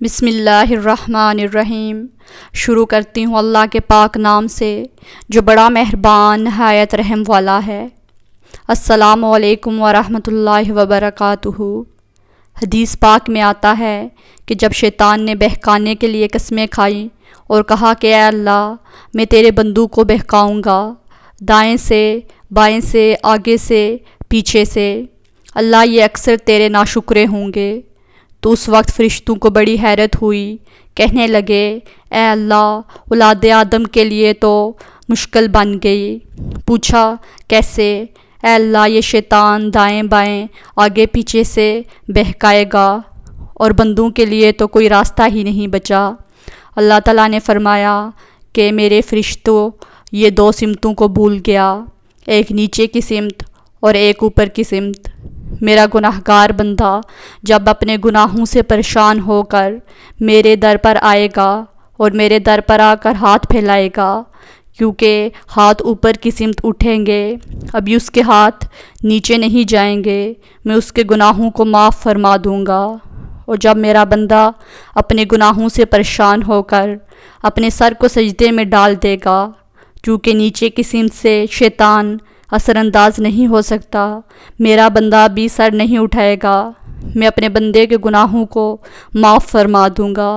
بسم اللہ الرحمن الرحیم۔ شروع کرتی ہوں اللہ کے پاک نام سے جو بڑا مہربان نہایت رحم والا ہے۔ السلام علیکم ورحمۃ اللہ وبرکاتہ۔ حدیث پاک میں آتا ہے کہ جب شیطان نے بہکانے کے لیے قسمیں کھائیں اور کہا کہ اے اللہ میں تیرے بندوں کو بہکاؤں گا، دائیں سے، بائیں سے، آگے سے، پیچھے سے، اللہ یہ اکثر تیرے ناشکرے ہوں گے، تو اس وقت فرشتوں کو بڑی حیرت ہوئی، کہنے لگے اے اللہ اولاد آدم کے لیے تو مشکل بن گئی۔ پوچھا کیسے؟ اے اللہ یہ شیطان دائیں بائیں آگے پیچھے سے بہکائے گا اور بندوں کے لیے تو کوئی راستہ ہی نہیں بچا۔ اللہ تعالیٰ نے فرمایا کہ میرے فرشتوں یہ دو سمتوں کو بھول گیا، ایک نیچے کی سمت اور ایک اوپر کی سمت۔ میرا گناہگار بندہ جب اپنے گناہوں سے پریشان ہو کر میرے در پر آئے گا اور میرے در پر آ کر ہاتھ پھیلائے گا، کیونکہ ہاتھ اوپر کی سمت اٹھیں گے، ابھی اس کے ہاتھ نیچے نہیں جائیں گے، میں اس کے گناہوں کو معاف فرما دوں گا۔ اور جب میرا بندہ اپنے گناہوں سے پریشان ہو کر اپنے سر کو سجدے میں ڈال دے گا، کیونکہ نیچے کی سمت سے شیطان اثر انداز نہیں ہو سکتا، میرا بندہ بھی سر نہیں اٹھائے گا، میں اپنے بندے کے گناہوں کو معاف فرما دوں گا۔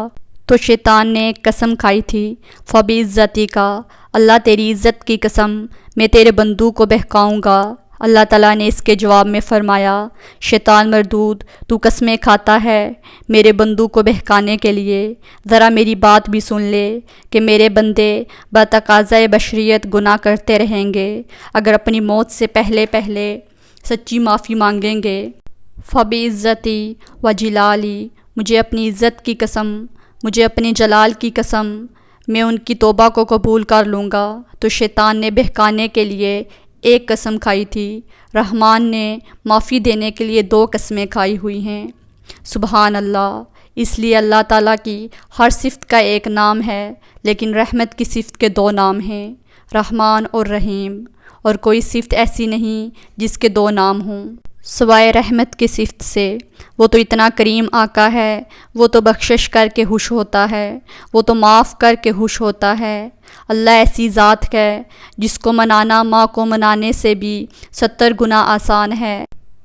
تو شیطان نے ایک قسم کھائی تھی، فَبِعِزَّتِکَ کا، اللہ تیری عزت کی قسم میں تیرے بندوں کو بہکاؤں گا۔ اللہ تعالیٰ نے اس کے جواب میں فرمایا شیطان مردود، تو قسمیں کھاتا ہے میرے بندوں کو بہکانے کے لیے، ذرا میری بات بھی سن لے کہ میرے بندے بتقاضۂ بشریت گناہ کرتے رہیں گے، اگر اپنی موت سے پہلے سچی معافی مانگیں گے۔ فَبِعِزَّتِی وَجِلَالِی، مجھے اپنی عزت کی قسم، مجھے اپنے جلال کی قسم، میں ان کی توبہ کو قبول کر لوں گا۔ تو شیطان نے بہکانے کے لیے ایک قسم کھائی تھی، رحمان نے معافی دینے کے لیے دو قسمیں کھائی ہوئی ہیں۔ سبحان اللہ۔ اس لیے اللہ تعالیٰ کی ہر صفت کا ایک نام ہے، لیکن رحمت کی صفت کے دو نام ہیں، رحمان اور رحیم، اور کوئی صفت ایسی نہیں جس کے دو نام ہوں سوائے رحمت کی صفت سے۔ وہ تو اتنا کریم آقا ہے، وہ تو بخشش کر کے خوش ہوتا ہے، وہ تو معاف کر کے خوش ہوتا ہے۔ اللہ ایسی ذات ہے جس کو منانا ماں کو منانے سے بھی 70 گنا آسان ہے۔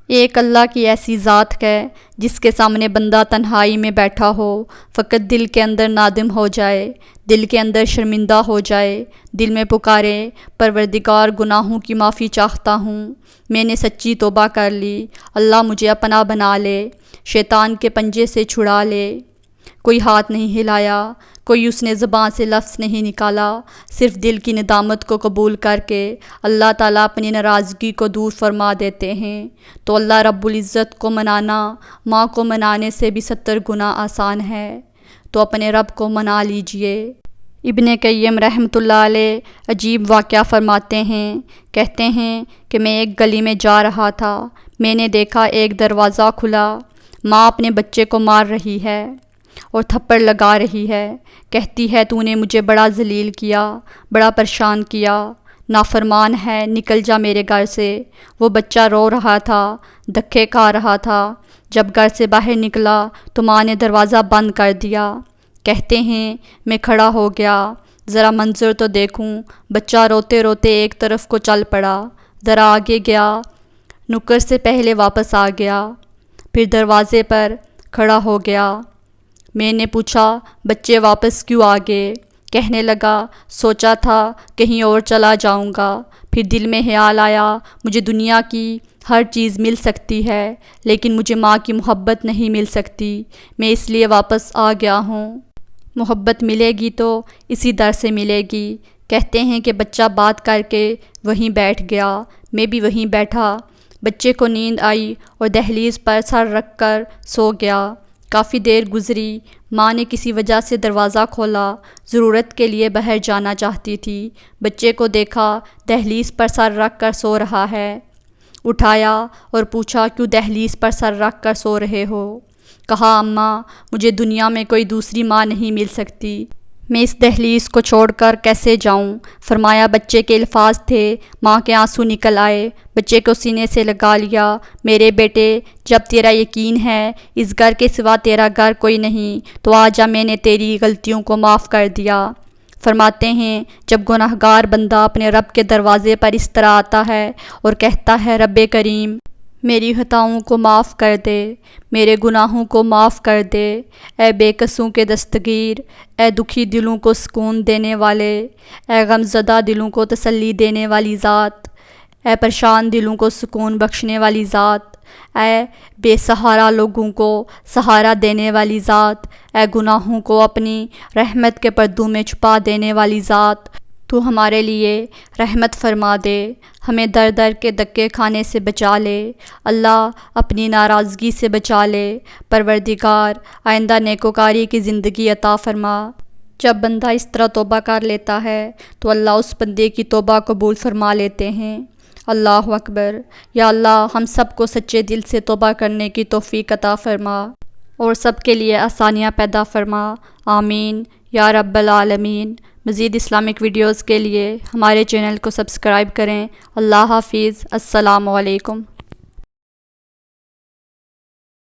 ایک اللہ کی ایسی ذات ہے جس کے سامنے بندہ تنہائی میں بیٹھا ہو، فقط دل کے اندر نادم ہو جائے، دل کے اندر شرمندہ ہو جائے، دل میں پکارے پروردگار گناہوں کی معافی چاہتا ہوں، میں نے سچی توبہ کر لی، اللہ مجھے اپنا بنا لے، شیطان کے پنجے سے چھڑا لے۔ کوئی ہاتھ نہیں ہلایا، کوئی اس نے زبان سے لفظ نہیں نکالا، صرف دل کی ندامت کو قبول کر کے اللہ تعالیٰ اپنی ناراضگی کو دور فرما دیتے ہیں۔ تو اللہ رب العزت کو منانا ماں کو منانے سے بھی 70 گنا آسان ہے، تو اپنے رب کو منا لیجئے۔ ابن قیم رحمۃ اللہ علیہ عجیب واقعہ فرماتے ہیں، کہتے ہیں کہ میں ایک گلی میں جا رہا تھا، میں نے دیکھا ایک دروازہ کھلا، ماں اپنے بچے کو مار رہی ہے اور تھپڑ لگا رہی ہے، کہتی ہے تو نے مجھے بڑا ذلیل کیا، بڑا پریشان کیا، نافرمان ہے، نکل جا میرے گھر سے۔ وہ بچہ رو رہا تھا، دھکے کھا رہا تھا، جب گھر سے باہر نکلا تو ماں نے دروازہ بند کر دیا۔ کہتے ہیں میں کھڑا ہو گیا، ذرا منظر تو دیکھوں، بچہ روتے روتے ایک طرف کو چل پڑا، ذرا آگے گیا، نکر سے پہلے واپس آ گیا، پھر دروازے پر کھڑا ہو گیا۔ میں نے پوچھا بچے واپس کیوں آ گئے؟ کہنے لگا سوچا تھا کہیں اور چلا جاؤں گا، پھر دل میں خیال آیا مجھے دنیا کی ہر چیز مل سکتی ہے لیکن مجھے ماں کی محبت نہیں مل سکتی، میں اس لیے واپس آ گیا ہوں۔ محبت ملے گی تو اسی در سے ملے گی۔ کہتے ہیں کہ بچہ بات کر کے وہیں بیٹھ گیا، میں بھی وہیں بیٹھا، بچے کو نیند آئی اور دہلیز پر سر رکھ کر سو گیا۔ کافی دیر گزری، ماں نے کسی وجہ سے دروازہ کھولا، ضرورت کے لیے باہر جانا چاہتی تھی، بچے کو دیکھا دہلیز پر سر رکھ کر سو رہا ہے، اٹھایا اور پوچھا کیوں دہلیز پر سر رکھ کر سو رہے ہو؟ کہا اماں مجھے دنیا میں کوئی دوسری ماں نہیں مل سکتی، میں اس دہلیز کو چھوڑ کر کیسے جاؤں؟ فرمایا بچے کے الفاظ تھے، ماں کے آنسو نکل آئے، بچے کو سینے سے لگا لیا۔ میرے بیٹے، جب تیرا یقین ہے اس گھر کے سوا تیرا گھر کوئی نہیں تو آجا، میں نے تیری غلطیوں کو معاف کر دیا۔ فرماتے ہیں جب گناہ گار بندہ اپنے رب کے دروازے پر اس طرح آتا ہے اور کہتا ہے رب کریم میری خطاؤں کو معاف کر دے، میرے گناہوں کو معاف کر دے، اے بے قصوں کے دستگیر، اے دکھی دلوں کو سکون دینے والے، اے غم زدہ دلوں کو تسلی دینے والی ذات، اے پریشان دلوں کو سکون بخشنے والی ذات، اے بے سہارا لوگوں کو سہارا دینے والی ذات، اے گناہوں کو اپنی رحمت کے پردوں میں چھپا دینے والی ذات، تو ہمارے لیے رحمت فرما دے، ہمیں در در کے دھکے کھانے سے بچا لے، اللہ اپنی ناراضگی سے بچا لے، پروردگار آئندہ نیکوکاری کی زندگی عطا فرما۔ جب بندہ اس طرح توبہ کر لیتا ہے تو اللہ اس بندے کی توبہ قبول فرما لیتے ہیں۔ اللہ اکبر۔ یا اللہ ہم سب کو سچے دل سے توبہ کرنے کی توفیق عطا فرما اور سب کے لیے آسانیاں پیدا فرما، آمین یا رب العالمین۔ مزید اسلامک ویڈیوز کے لیے ہمارے چینل کو سبسکرائب کریں۔ اللہ حافظ، السلام علیکم۔